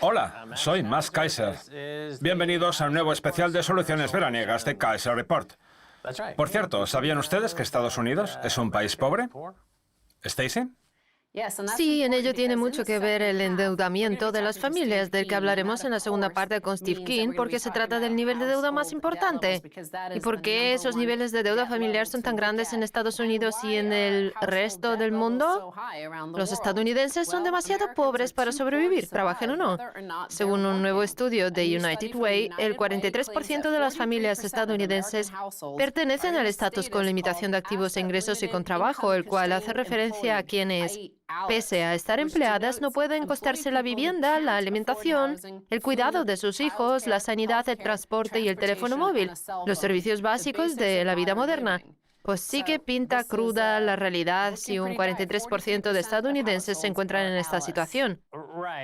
Hola, soy Max Kaiser. Bienvenidos a un nuevo especial de soluciones veraniegas de Kaiser Report. Por cierto, ¿sabían ustedes que Estados Unidos es un país pobre? ¿Stacy? Sí, en ello tiene mucho que ver el endeudamiento de las familias, del que hablaremos en la segunda parte con Steve King, porque se trata del nivel de deuda más importante. ¿Y por qué esos niveles de deuda familiar son tan grandes en Estados Unidos y en el resto del mundo? Los estadounidenses son demasiado pobres para sobrevivir, trabajen o no. Según un nuevo estudio de United Way, el 43% de las familias estadounidenses pertenecen al estatus con limitación de activos e ingresos y con trabajo, el cual hace referencia a quienes, pese a estar empleadas, no pueden costearse la vivienda, la alimentación, el cuidado de sus hijos, la sanidad, el transporte y el teléfono móvil, los servicios básicos de la vida moderna. Pues sí que pinta cruda la realidad si un 43% de estadounidenses se encuentran en esta situación.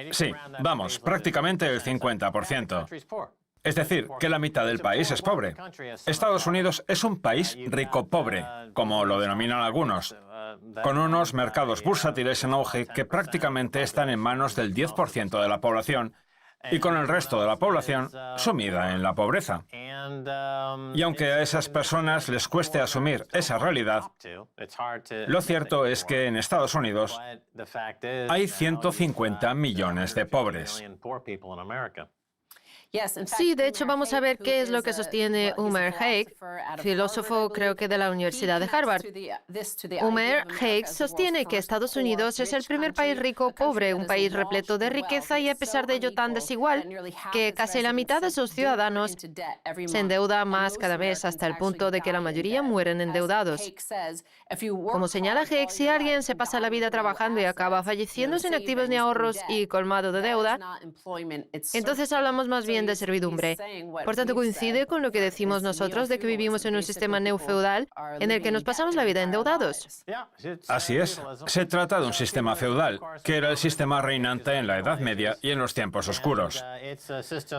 Sí, vamos, prácticamente el 50%. Es decir, que la mitad del país es pobre. Estados Unidos es un país rico-pobre, como lo denominan algunos, con unos mercados bursátiles en auge que prácticamente están en manos del 10% de la población y con el resto de la población sumida en la pobreza. Y aunque a esas personas les cueste asumir esa realidad, lo cierto es que en Estados Unidos hay 150 millones de pobres. Sí, de hecho vamos a ver qué es lo que sostiene Umer Haig, filósofo creo que de la Universidad de Harvard. Umer Haig sostiene que Estados Unidos es el primer país rico pobre, un país repleto de riqueza y a pesar de ello tan desigual que casi la mitad de sus ciudadanos se endeuda más cada mes hasta el punto de que la mayoría mueren endeudados. Como señala Haig, si alguien se pasa la vida trabajando y acaba falleciendo sin activos ni ahorros y colmado de deuda, entonces hablamos más bien de servidumbre. Por tanto, coincide con lo que decimos nosotros de que vivimos en un sistema neofeudal en el que nos pasamos la vida endeudados. Así es. Se trata de un sistema feudal, que era el sistema reinante en la Edad Media y en los tiempos oscuros.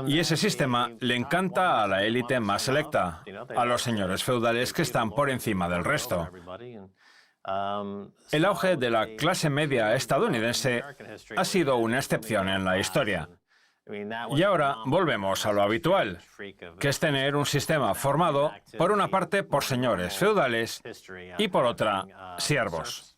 Y ese sistema le encanta a la élite más selecta, a los señores feudales que están por encima del resto. El auge de la clase media estadounidense ha sido una excepción en la historia. Y ahora volvemos a lo habitual, que es tener un sistema formado, por una parte, por señores feudales y por otra, siervos.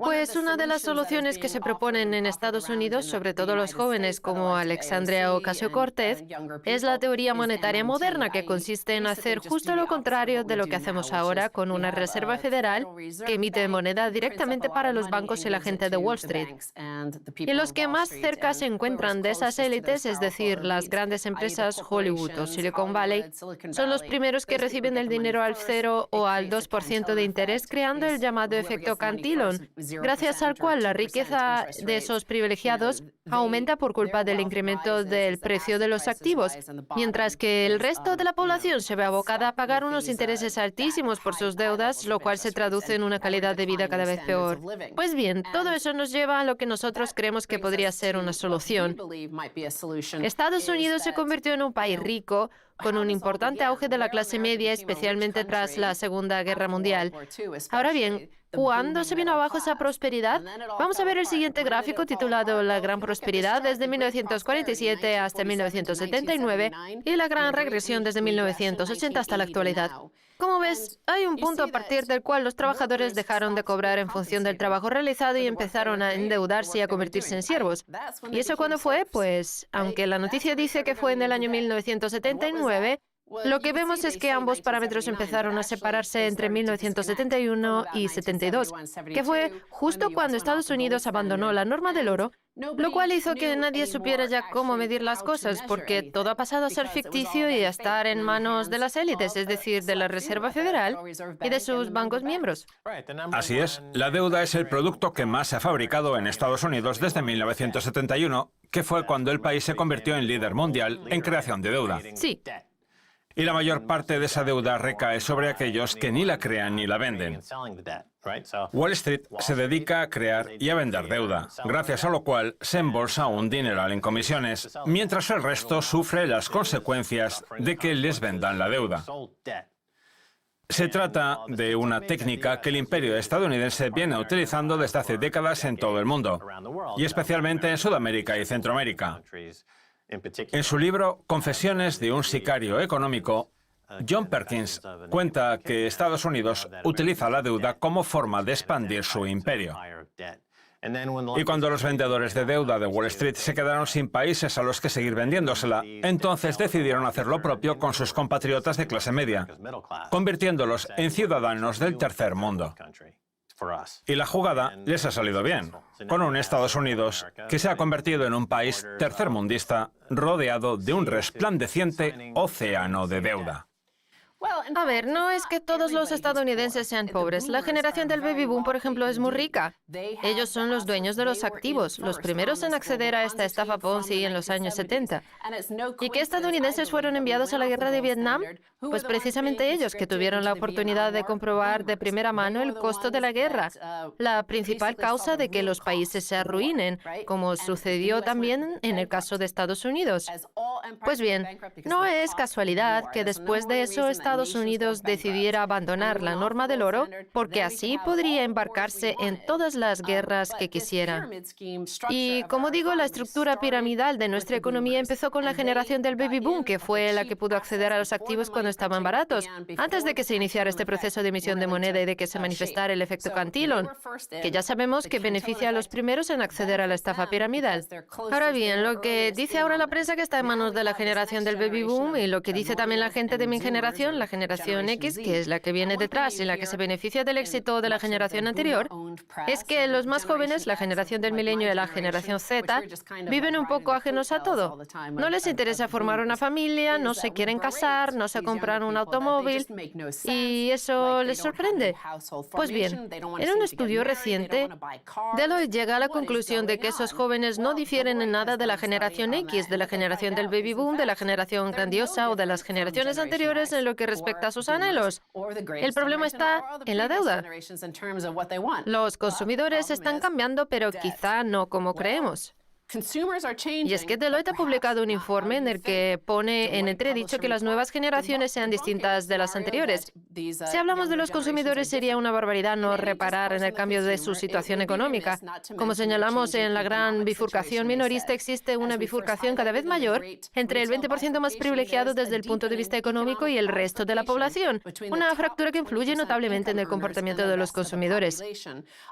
Pues una de las soluciones que se proponen en Estados Unidos, sobre todo los jóvenes como Alexandria Ocasio-Cortez, es la teoría monetaria moderna, que consiste en hacer justo lo contrario de lo que hacemos ahora con una Reserva Federal que emite moneda directamente para los bancos y la gente de Wall Street. Y los que más cerca se encuentran de esas élites, es decir, las grandes empresas Hollywood o Silicon Valley, son los primeros que reciben el dinero al 0 o al 2% de interés, creando el llamado efecto Cantillon, gracias al cual la riqueza de esos privilegiados aumenta por culpa del incremento del precio de los activos, mientras que el resto de la población se ve abocada a pagar unos intereses altísimos por sus deudas, lo cual se traduce en una calidad de vida cada vez peor. Pues bien, todo eso nos lleva a lo que nosotros creemos que podría ser una solución. Estados Unidos se convirtió en un país rico, con un importante auge de la clase media, especialmente tras la Segunda Guerra Mundial. Ahora bien, ¿cuándo se vino abajo esa prosperidad? Vamos a ver el siguiente gráfico titulado La Gran Prosperidad desde 1947 hasta 1979 y la Gran Regresión desde 1980 hasta la actualidad. Como ves, hay un punto a partir del cual los trabajadores dejaron de cobrar en función del trabajo realizado y empezaron a endeudarse y a convertirse en siervos. ¿Y eso cuándo fue? Pues, aunque la noticia dice que fue en el año 1979, lo que vemos es que ambos parámetros empezaron a separarse entre 1971 y 72, que fue justo cuando Estados Unidos abandonó la norma del oro, lo cual hizo que nadie supiera ya cómo medir las cosas, porque todo ha pasado a ser ficticio y a estar en manos de las élites, es decir, de la Reserva Federal y de sus bancos miembros. Así es, la deuda es el producto que más se ha fabricado en Estados Unidos desde 1971, que fue cuando el país se convirtió en líder mundial en creación de deuda. Sí. Y la mayor parte de esa deuda recae sobre aquellos que ni la crean ni la venden. Wall Street se dedica a crear y a vender deuda, gracias a lo cual se embolsa un dineral en comisiones, mientras el resto sufre las consecuencias de que les vendan la deuda. Se trata de una técnica que el imperio estadounidense viene utilizando desde hace décadas en todo el mundo, y especialmente en Sudamérica y Centroamérica. En su libro Confesiones de un sicario económico, John Perkins cuenta que Estados Unidos utiliza la deuda como forma de expandir su imperio. Y cuando los vendedores de deuda de Wall Street se quedaron sin países a los que seguir vendiéndosela, entonces decidieron hacer lo propio con sus compatriotas de clase media, convirtiéndolos en ciudadanos del tercer mundo. Y la jugada les ha salido bien, con un Estados Unidos que se ha convertido en un país tercermundista rodeado de un resplandeciente océano de deuda. A ver, no es que todos los estadounidenses sean pobres. La generación del baby boom, por ejemplo, es muy rica. Ellos son los dueños de los activos, los primeros en acceder a esta estafa Ponzi en los años 70. ¿Y qué estadounidenses fueron enviados a la guerra de Vietnam? Pues precisamente ellos, que tuvieron la oportunidad de comprobar de primera mano el costo de la guerra, la principal causa de que los países se arruinen, como sucedió también en el caso de Estados Unidos. Pues bien, no es casualidad que después de eso Estados Unidos decidiera abandonar la norma del oro, porque así podría embarcarse en todas las guerras que quisiera. Y como digo, la estructura piramidal de nuestra economía empezó con la generación del baby boom, que fue la que pudo acceder a los activos cuando estaban baratos, antes de que se iniciara este proceso de emisión de moneda y de que se manifestara el efecto Cantillon, que ya sabemos que beneficia a los primeros en acceder a la estafa piramidal. Ahora bien, lo que dice ahora la prensa que está en manos de la generación del baby boom y lo que dice también la gente de mi generación, la generación X, que es la que viene detrás y la que se beneficia del éxito de la generación anterior, es que los más jóvenes, la generación del milenio y la generación Z, viven un poco ajenos a todo. No les interesa formar una familia, no se quieren casar, no se compran un automóvil, y eso les sorprende. Pues bien, en un estudio reciente, Deloitte llega a la conclusión de que esos jóvenes no difieren en nada de la generación X, de la generación del baby boom, de la generación grandiosa o de las generaciones anteriores en lo que respecta a sus anhelos. El problema está en la deuda. Los consumidores están cambiando, pero quizá no como creemos. Y es que Deloitte ha publicado un informe en el que pone en entredicho que las nuevas generaciones sean distintas de las anteriores. Si hablamos de los consumidores, sería una barbaridad no reparar en el cambio de su situación económica. Como señalamos en la gran bifurcación minorista, existe una bifurcación cada vez mayor entre el 20% más privilegiado desde el punto de vista económico y el resto de la población, una fractura que influye notablemente en el comportamiento de los consumidores.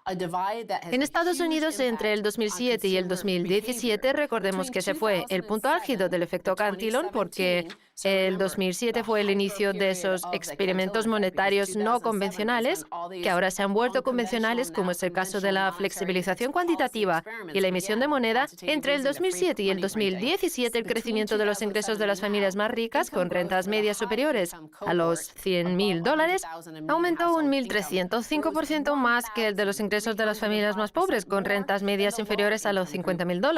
En Estados Unidos, entre el 2007 y el 2017, recordemos que ese fue el punto álgido del efecto Cantillon, porque el 2007 fue el inicio de esos experimentos monetarios no convencionales, que ahora se han vuelto convencionales, como es el caso de la flexibilización cuantitativa y la emisión de moneda. Entre el 2007 y el 2017, el crecimiento de los ingresos de las familias más ricas, con rentas medias superiores a los $100,000, aumentó un 1.305% más que el de los ingresos de las familias más pobres, con rentas medias inferiores a los $50,000.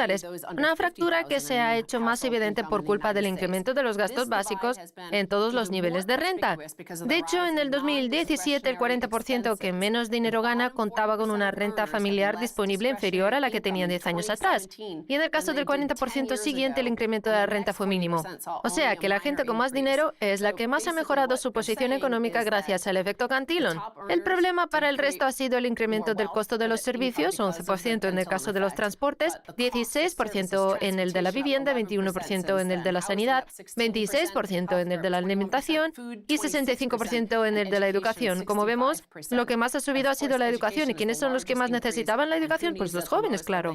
Una fractura que se ha hecho más evidente por culpa del incremento de los gastos básicos en todos los niveles de renta. De hecho, en el 2017, el 40% que menos dinero gana contaba con una renta familiar disponible inferior a la que tenía 10 años atrás. Y en el caso del 40% siguiente, el incremento de la renta fue mínimo. O sea, que la gente con más dinero es la que más ha mejorado su posición económica gracias al efecto Cantillon. El problema para el resto ha sido el incremento del costo de los servicios, 11% en el caso de los transportes, 16% en el de la vivienda, 21% en el de la sanidad, 26% en el de la alimentación y 65% en el de la educación. Como vemos, lo que más ha subido ha sido la educación. ¿Y quiénes son los que más necesitaban la educación? Pues los jóvenes, claro.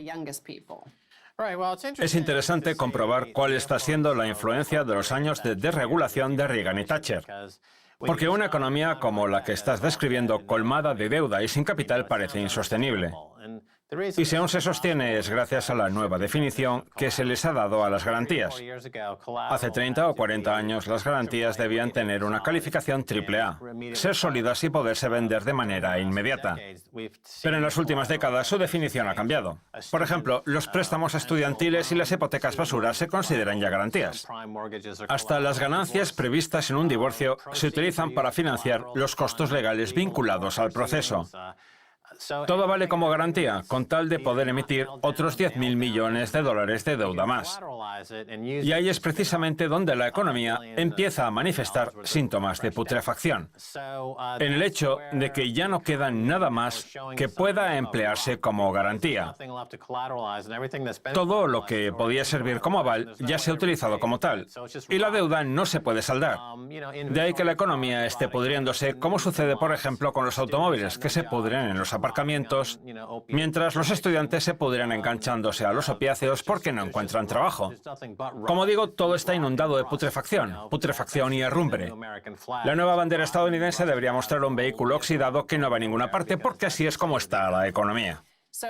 Es interesante comprobar cuál está siendo la influencia de los años de desregulación de Reagan y Thatcher. Porque una economía como la que estás describiendo, colmada de deuda y sin capital, parece insostenible. Y si aún se sostiene es gracias a la nueva definición que se les ha dado a las garantías. Hace 30 o 40 años las garantías debían tener una calificación AAA, ser sólidas y poderse vender de manera inmediata. Pero en las últimas décadas su definición ha cambiado. Por ejemplo, los préstamos estudiantiles y las hipotecas basura se consideran ya garantías. Hasta las ganancias previstas en un divorcio se utilizan para financiar los costos legales vinculados al proceso. Todo vale como garantía, con tal de poder emitir otros 10.000 millones de dólares de deuda más. Y ahí es precisamente donde la economía empieza a manifestar síntomas de putrefacción, en el hecho de que ya no queda nada más que pueda emplearse como garantía. Todo lo que podía servir como aval ya se ha utilizado como tal, y la deuda no se puede saldar. De ahí que la economía esté pudriéndose, como sucede, por ejemplo, con los automóviles, que se pudren en los aparcamientos, mientras los estudiantes se pudren enganchándose a los opiáceos porque no encuentran trabajo. Como digo, todo está inundado de putrefacción y herrumbre. La nueva bandera estadounidense debería mostrar un vehículo oxidado que no va a ninguna parte, porque así es como está la economía.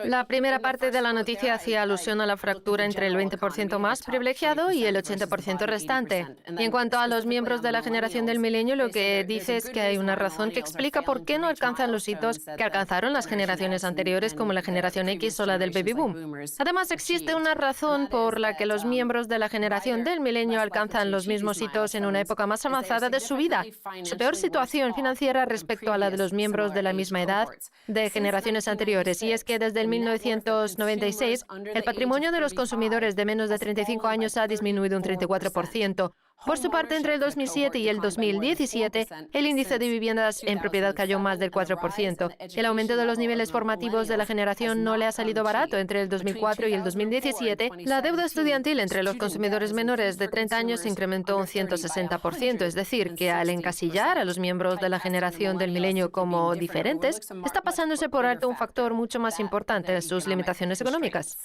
La primera parte de la noticia hacía alusión a la fractura entre el 20% más privilegiado y el 80% restante. Y en cuanto a los miembros de la generación del milenio, lo que dice es que hay una razón que explica por qué no alcanzan los hitos que alcanzaron las generaciones anteriores, como la generación X o la del baby boom. Además, existe una razón por la que los miembros de la generación del milenio alcanzan los mismos hitos en una época más avanzada de su vida. Su peor situación financiera respecto a la de los miembros de la misma edad de generaciones anteriores. Y es que desde el 1996, el patrimonio de los consumidores de menos de 35 años ha disminuido un 34%. Por su parte, entre el 2007 y el 2017, el índice de viviendas en propiedad cayó más del 4%. El aumento de los niveles formativos de la generación no le ha salido barato. Entre el 2004 y el 2017, la deuda estudiantil entre los consumidores menores de 30 años se incrementó un 160%. Es decir, que al encasillar a los miembros de la generación del milenio como diferentes, está pasándose por alto un factor mucho más importante: sus limitaciones económicas.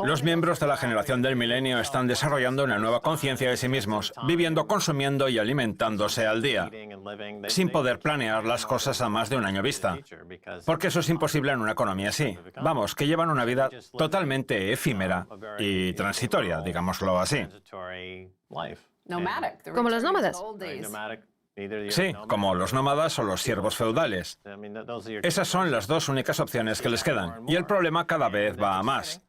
Los miembros de la generación del milenio están desarrollando una nueva conciencia de sí mismos, viviendo, consumiendo y alimentándose al día, sin poder planear las cosas a más de un año vista, porque eso es imposible en una economía así. Vamos, que llevan una vida totalmente efímera y transitoria, digámoslo así. Como los nómadas. Sí, como los nómadas o los siervos feudales. Esas son las dos únicas opciones que les quedan. Y el problema cada vez va a más.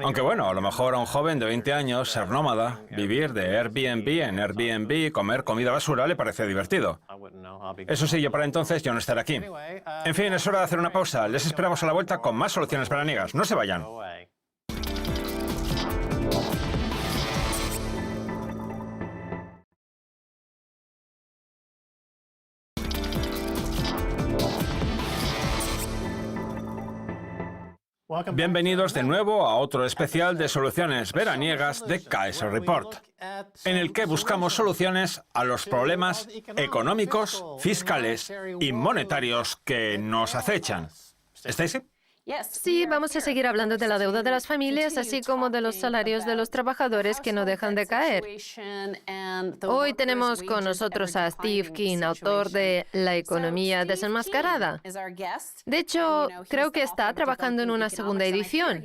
Aunque bueno, a lo mejor a un joven de 20 años ser nómada, vivir de Airbnb en Airbnb, comer comida basura le parece divertido. Eso sí, yo para entonces yo no estaré aquí. En fin, es hora de hacer una pausa. Les esperamos a la vuelta con más soluciones veraniegas. No se vayan. Bienvenidos de nuevo a otro especial de soluciones veraniegas de Kaiser Report, en el que buscamos soluciones a los problemas económicos, fiscales y monetarios que nos acechan. ¿Estáis? Sí, vamos a seguir hablando de la deuda de las familias, así como de los salarios de los trabajadores que no dejan de caer. Hoy tenemos con nosotros a Steve Keen, autor de La economía desenmascarada. De hecho, creo que está trabajando en una segunda edición.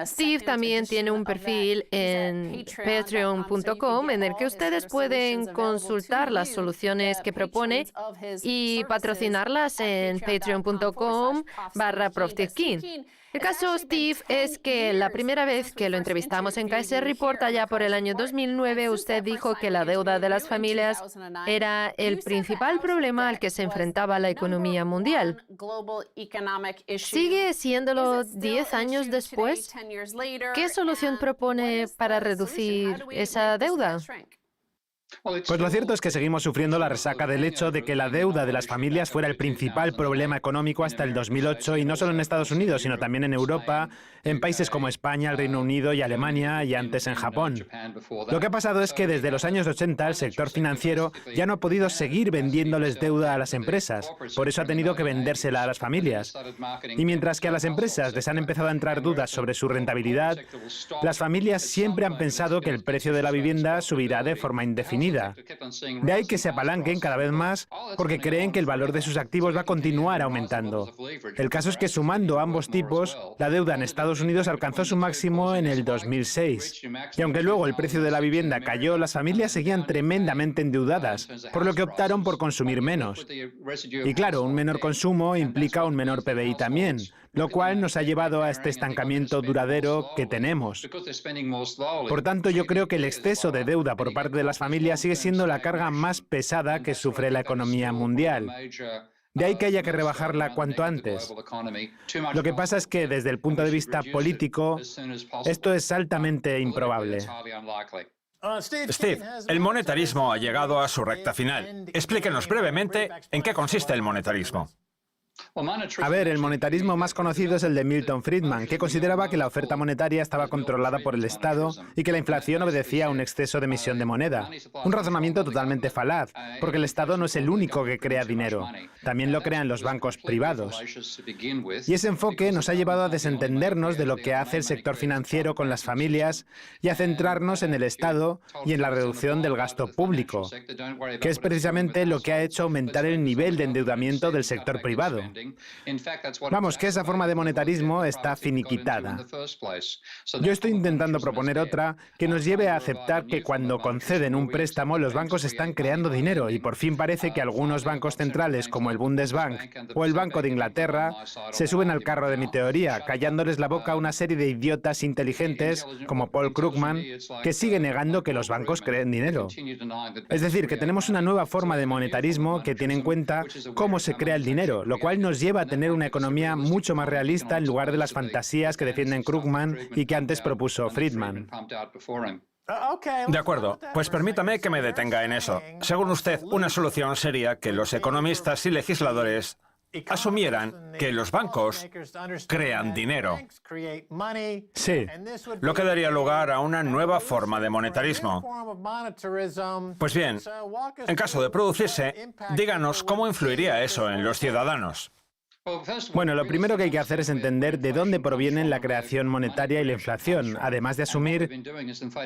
Steve también tiene un perfil en patreon.com en el que ustedes pueden consultar las soluciones que propone y patrocinarlas en patreon.com/Prof. Keen. El caso, Steve, es que la primera vez que lo entrevistamos en Kaiser Report, allá por el año 2009, usted dijo que la deuda de las familias era el principal problema al que se enfrentaba la economía mundial. ¿Sigue siéndolo 10 años después? ¿Qué solución propone para reducir esa deuda? Pues lo cierto es que seguimos sufriendo la resaca del hecho de que la deuda de las familias fuera el principal problema económico hasta el 2008, y no solo en Estados Unidos, sino también en Europa, en países como España, el Reino Unido y Alemania, y antes en Japón. Lo que ha pasado es que desde los años 80 el sector financiero ya no ha podido seguir vendiéndoles deuda a las empresas, por eso ha tenido que vendérsela a las familias. Y mientras que a las empresas les han empezado a entrar dudas sobre su rentabilidad, las familias siempre han pensado que el precio de la vivienda subirá de forma indefinida. De ahí que se apalanquen cada vez más porque creen que el valor de sus activos va a continuar aumentando. El caso es que sumando ambos tipos, la deuda en Estados Unidos alcanzó su máximo en el 2006. Y aunque luego el precio de la vivienda cayó, las familias seguían tremendamente endeudadas, por lo que optaron por consumir menos. Y claro, un menor consumo implica un menor PBI también, lo cual nos ha llevado a este estancamiento duradero que tenemos. Por tanto, yo creo que el exceso de deuda por parte de las familias sigue siendo la carga más pesada que sufre la economía mundial. De ahí que haya que rebajarla cuanto antes. Lo que pasa es que, desde el punto de vista político, esto es altamente improbable. Steve, el monetarismo ha llegado a su recta final. Explíquenos brevemente en qué consiste el monetarismo. A ver, el monetarismo más conocido es el de Milton Friedman, que consideraba que la oferta monetaria estaba controlada por el Estado y que la inflación obedecía a un exceso de emisión de moneda. Un razonamiento totalmente falaz, porque el Estado no es el único que crea dinero. También lo crean los bancos privados. Y ese enfoque nos ha llevado a desentendernos de lo que hace el sector financiero con las familias y a centrarnos en el Estado y en la reducción del gasto público, que es precisamente lo que ha hecho aumentar el nivel de endeudamiento del sector privado. Vamos, que esa forma de monetarismo está finiquitada. Yo estoy intentando proponer otra que nos lleve a aceptar que cuando conceden un préstamo los bancos están creando dinero y por fin parece que algunos bancos centrales como el Bundesbank o el Banco de Inglaterra se suben al carro de mi teoría, callándoles la boca a una serie de idiotas inteligentes como Paul Krugman que sigue negando que los bancos creen dinero. Es decir, que tenemos una nueva forma de monetarismo que tiene en cuenta cómo se crea el dinero, lo cual nos lleva a tener una economía mucho más realista en lugar de las fantasías que defienden Krugman y que antes propuso Friedman. De acuerdo, pues permítame que me detenga en eso. Según usted, una solución sería que los economistas y legisladores asumieran que los bancos crean dinero. Sí. Lo que daría lugar a una nueva forma de monetarismo. Pues bien, en caso de producirse, díganos cómo influiría eso en los ciudadanos. Bueno, lo primero que hay que hacer es entender de dónde provienen la creación monetaria y la inflación, además de asumir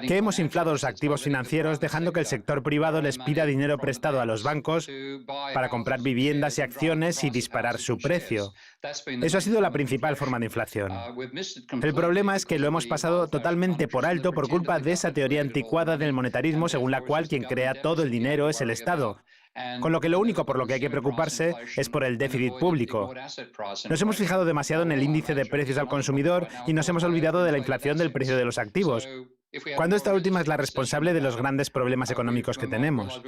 que hemos inflado los activos financieros dejando que el sector privado les pida dinero prestado a los bancos para comprar viviendas y acciones y disparar su precio. Eso ha sido la principal forma de inflación. El problema es que lo hemos pasado totalmente por alto por culpa de esa teoría anticuada del monetarismo según la cual quien crea todo el dinero es el Estado. Con lo que lo único por lo que hay que preocuparse es por el déficit público. Nos hemos fijado demasiado en el índice de precios al consumidor y nos hemos olvidado de la inflación del precio de los activos, cuando esta última es la responsable de los grandes problemas económicos que tenemos.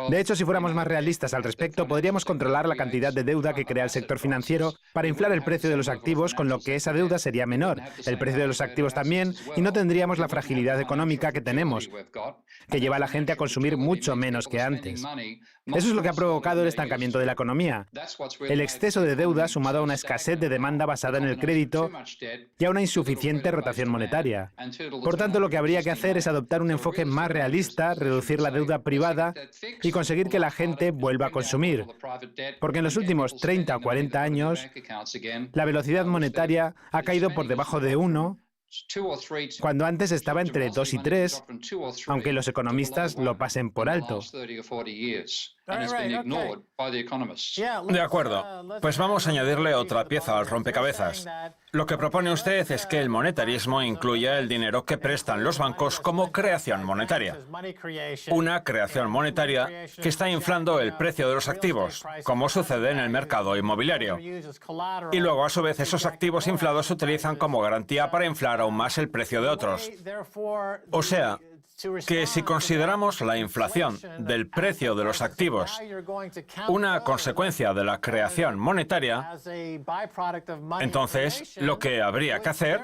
De hecho, si fuéramos más realistas al respecto, podríamos controlar la cantidad de deuda que crea el sector financiero para inflar el precio de los activos, con lo que esa deuda sería menor, el precio de los activos también, y no tendríamos la fragilidad económica que tenemos, que lleva a la gente a consumir mucho menos que antes. Eso es lo que ha provocado el estancamiento de la economía. El exceso de deuda sumado a una escasez de demanda basada en el crédito y a una insuficiente rotación monetaria. Por tanto, lo que habría que hacer es adoptar un enfoque más realista, reducir la deuda privada y conseguir que la gente vuelva a consumir. Porque en los últimos 30 o 40 años, la velocidad monetaria ha caído por debajo de 1, cuando antes estaba entre 2 y 3, aunque los economistas lo pasen por alto. De acuerdo, pues vamos a añadirle otra pieza al rompecabezas. Lo que propone usted es que el monetarismo incluya el dinero que prestan los bancos como creación monetaria. Una creación monetaria que está inflando el precio de los activos, como sucede en el mercado inmobiliario. Y luego, a su vez, esos activos inflados se utilizan como garantía para inflar aún más el precio de otros. O sea, que si consideramos la inflación del precio de los activos una consecuencia de la creación monetaria, entonces lo que habría que hacer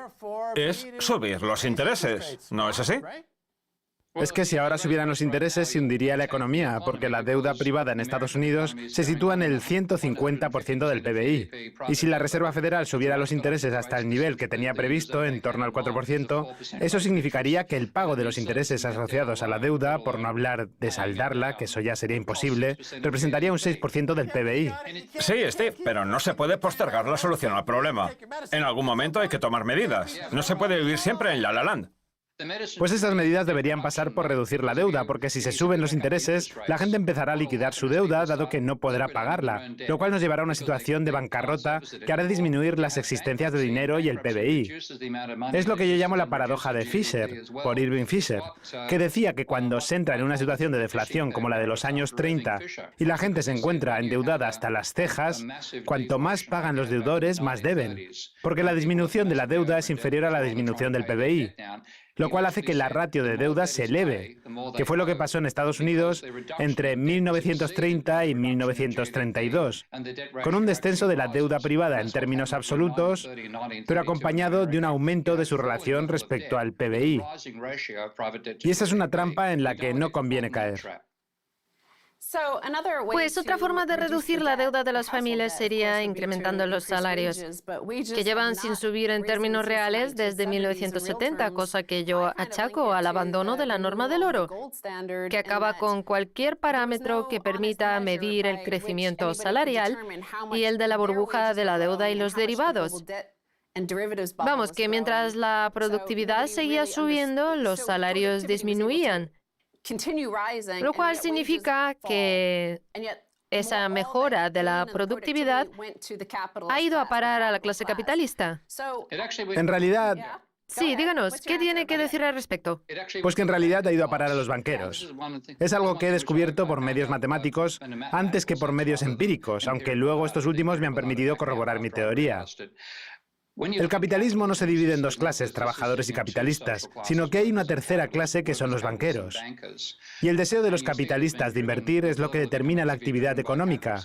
es subir los intereses, ¿no es así? Es que si ahora subieran los intereses se hundiría la economía, porque la deuda privada en Estados Unidos se sitúa en el 150% del PBI. Y si la Reserva Federal subiera los intereses hasta el nivel que tenía previsto, en torno al 4%, eso significaría que el pago de los intereses asociados a la deuda, por no hablar de saldarla, que eso ya sería imposible, representaría un 6% del PBI. Sí, Steve, pero no se puede postergar la solución al problema. En algún momento hay que tomar medidas. No se puede vivir siempre en La La Land. Pues esas medidas deberían pasar por reducir la deuda, porque si se suben los intereses, la gente empezará a liquidar su deuda, dado que no podrá pagarla, lo cual nos llevará a una situación de bancarrota que hará disminuir las existencias de dinero y el PBI. Es lo que yo llamo la paradoja de Fisher, por Irving Fisher, que decía que cuando se entra en una situación de deflación como la de los años 30 y la gente se encuentra endeudada hasta las cejas, cuanto más pagan los deudores, más deben, porque la disminución de la deuda es inferior a la disminución del PBI. lo cual hace que la ratio de deuda se eleve, que fue lo que pasó en Estados Unidos entre 1930 y 1932, con un descenso de la deuda privada en términos absolutos, pero acompañado de un aumento de su relación respecto al PBI. Y esa es una trampa en la que no conviene caer. Pues otra forma de reducir la deuda de las familias sería incrementando los salarios, que llevan sin subir en términos reales desde 1970, cosa que yo achaco al abandono de la norma del oro, que acaba con cualquier parámetro que permita medir el crecimiento salarial y el de la burbuja de la deuda y los derivados. Vamos, que mientras la productividad seguía subiendo, los salarios disminuían, lo cual significa que esa mejora de la productividad ha ido a parar a la clase capitalista. En realidad, Sí, díganos, ¿qué tiene que decir al respecto? pues que en realidad ha ido a parar a los banqueros. Es algo que he descubierto por medios matemáticos antes que por medios empíricos, aunque luego estos últimos me han permitido corroborar mi teoría. El capitalismo no se divide en dos clases, trabajadores y capitalistas, sino que hay una tercera clase que son los banqueros. Y el deseo de los capitalistas de invertir es lo que determina la actividad económica.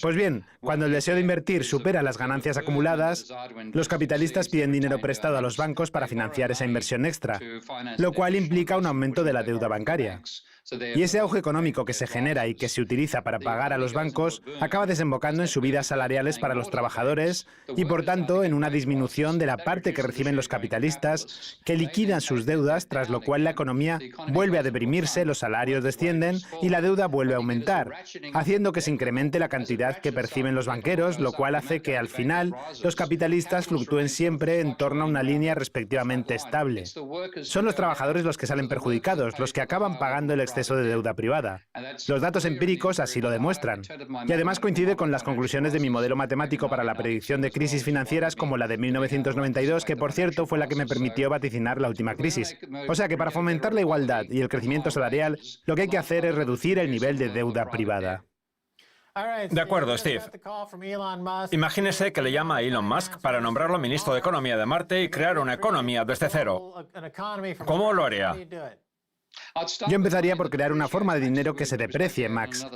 Pues bien, cuando el deseo de invertir supera las ganancias acumuladas, los capitalistas piden dinero prestado a los bancos para financiar esa inversión extra, lo cual implica un aumento de la deuda bancaria. Y ese auge económico que se genera y que se utiliza para pagar a los bancos acaba desembocando en subidas salariales para los trabajadores y, por tanto, en una disminución de la parte que reciben los capitalistas, que liquidan sus deudas, tras lo cual la economía vuelve a deprimirse, los salarios descienden y la deuda vuelve a aumentar, haciendo que se incremente la cantidad que perciben los banqueros, lo cual hace que, al final, los capitalistas fluctúen siempre en torno a una línea respectivamente estable. Son los trabajadores los que salen perjudicados, los que acaban pagando el exceso de deuda privada. Los datos empíricos así lo demuestran. Y además coincide con las conclusiones de mi modelo matemático para la predicción de crisis financieras como la de 1992, que por cierto fue la que me permitió vaticinar la última crisis. O sea que para fomentar la igualdad y el crecimiento salarial, lo que hay que hacer es reducir el nivel de deuda privada. De acuerdo, Steve. Imagínese que le llama a Elon Musk para nombrarlo ministro de Economía de Marte y crear una economía desde cero. ¿Cómo lo haría? Yo empezaría por crear una forma de dinero que se deprecie, Max,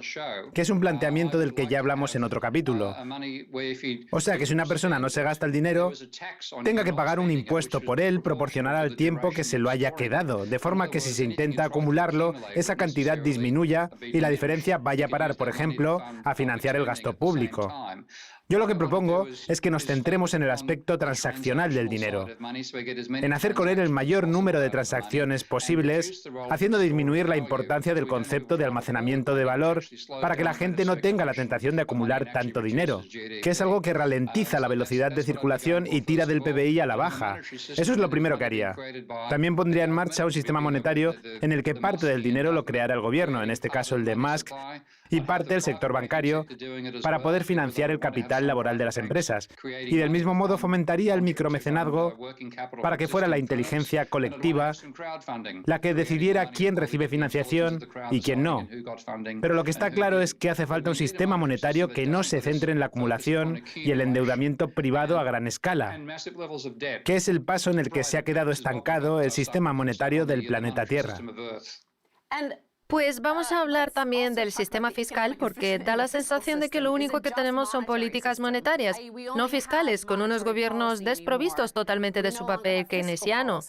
que es un planteamiento del que ya hablamos en otro capítulo. O sea, que si una persona no se gasta el dinero, tenga que pagar un impuesto por él proporcional al tiempo que se lo haya quedado, de forma que si se intenta acumularlo, esa cantidad disminuya y la diferencia vaya a parar, por ejemplo, a financiar el gasto público. Yo lo que propongo es que nos centremos en el aspecto transaccional del dinero, en hacer con él el mayor número de transacciones posibles, haciendo disminuir la importancia del concepto de almacenamiento de valor para que la gente no tenga la tentación de acumular tanto dinero, que es algo que ralentiza la velocidad de circulación y tira del PBI a la baja. Eso es lo primero que haría. También pondría en marcha un sistema monetario en el que parte del dinero lo creara el gobierno, en este caso el de Musk, y parte del sector bancario, para poder financiar el capital laboral de las empresas. Y del mismo modo fomentaría el micromecenazgo para que fuera la inteligencia colectiva la que decidiera quién recibe financiación y quién no. Pero lo que está claro es que hace falta un sistema monetario que no se centre en la acumulación y el endeudamiento privado a gran escala, que es el paso en el que se ha quedado estancado el sistema monetario del planeta Tierra. Pues vamos a hablar también del sistema fiscal porque da la sensación de que lo único que tenemos son políticas monetarias, no fiscales, con unos gobiernos desprovistos totalmente de su papel keynesiano.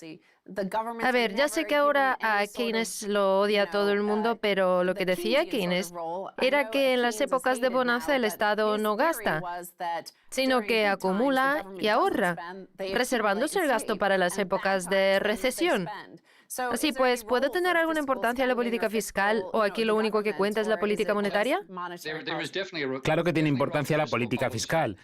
A ver, ya sé que ahora a Keynes lo odia todo el mundo, pero lo que decía Keynes era que en las épocas de bonanza el Estado no gasta, sino que acumula y ahorra, reservándose el gasto para las épocas de recesión. Así pues, ¿puede tener alguna importancia la política fiscal o aquí lo único que cuenta es la política monetaria? Claro que tiene importancia la política fiscal.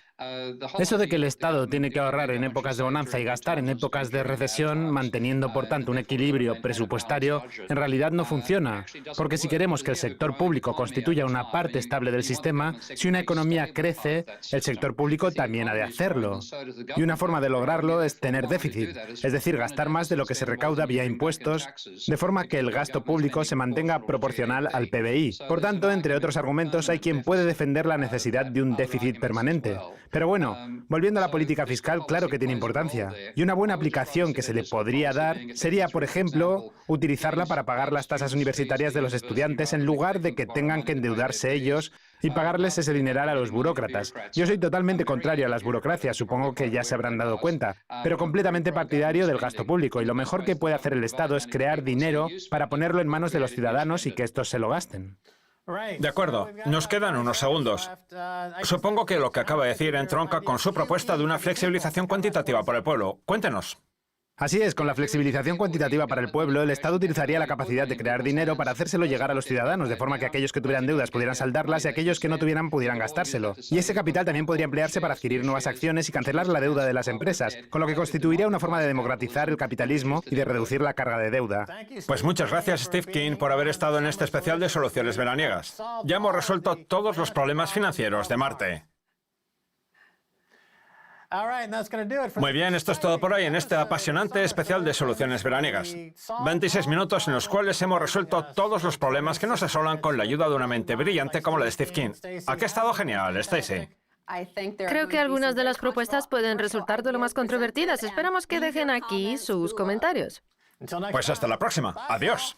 Eso de que el Estado tiene que ahorrar en épocas de bonanza y gastar en épocas de recesión, manteniendo por tanto un equilibrio presupuestario, en realidad no funciona. Porque si queremos que el sector público constituya una parte estable del sistema, si una economía crece, el sector público también ha de hacerlo. Y una forma de lograrlo es tener déficit, es decir, gastar más de lo que se recauda vía impuestos impuestos, de forma que el gasto público se mantenga proporcional al PBI. Por tanto, entre otros argumentos, hay quien puede defender la necesidad de un déficit permanente. Pero bueno, volviendo a la política fiscal, claro que tiene importancia. Y una buena aplicación que se le podría dar sería, por ejemplo, utilizarla para pagar las tasas universitarias de los estudiantes en lugar de que tengan que endeudarse ellos y pagarles ese dineral a los burócratas. Yo soy totalmente contrario a las burocracias, supongo que ya se habrán dado cuenta, pero completamente partidario del gasto público, y lo mejor que puede hacer el Estado es crear dinero para ponerlo en manos de los ciudadanos y que estos se lo gasten. De acuerdo, nos quedan unos segundos. Supongo que lo que acaba de decir entronca con su propuesta de una flexibilización cuantitativa por el pueblo. Cuéntenos. Así es, con la flexibilización cuantitativa para el pueblo, el Estado utilizaría la capacidad de crear dinero para hacérselo llegar a los ciudadanos, de forma que aquellos que tuvieran deudas pudieran saldarlas y aquellos que no tuvieran pudieran gastárselo. Y ese capital también podría emplearse para adquirir nuevas acciones y cancelar la deuda de las empresas, con lo que constituiría una forma de democratizar el capitalismo y de reducir la carga de deuda. Pues muchas gracias, Steve King, por haber estado en este especial de Soluciones Veraniegas. Ya hemos resuelto todos los problemas financieros de Marte. Muy bien, esto es todo por hoy en este apasionante especial de Soluciones Veraniegas. 26 minutos en los cuales hemos resuelto todos los problemas que nos asolan con la ayuda de una mente brillante como la de Steve King. ¿A qué ha estado genial, Stacey? Creo que algunas de las propuestas pueden resultar de lo más controvertidas. Esperamos que dejen aquí sus comentarios. Pues hasta la próxima. Adiós.